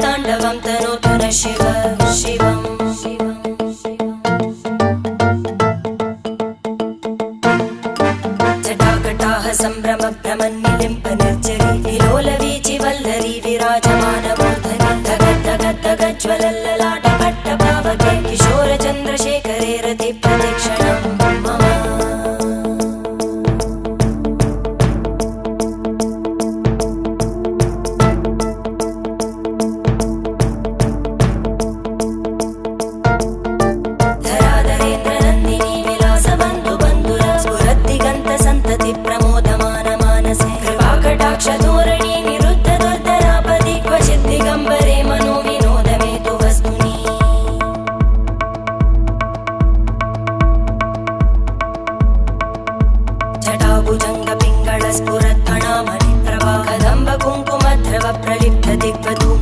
ताण्डवं तनोतु न शिव शिवम् जटाकटाः सम्भ्रम भ्रमन्निलिम्प निर्जरी विलोलवीचि वल्लरी विराजमानमूर्धनि धगज्ज्वलल्ललाटपट्टपावके किशोरचन्द्रशेखरे रतिप्रतिक्षणं मम धोरणी निरुद्ध दुर्धरापदि क्वचित् दिगम्बरे मनो विनोदमेतु वस्तुनि जटाभुजङ्ग पिङ्गळ स्फुरत्फणामणि प्रभा कदम्ब कुङ्कुमद्रव प्रलिप्त दिग्वधू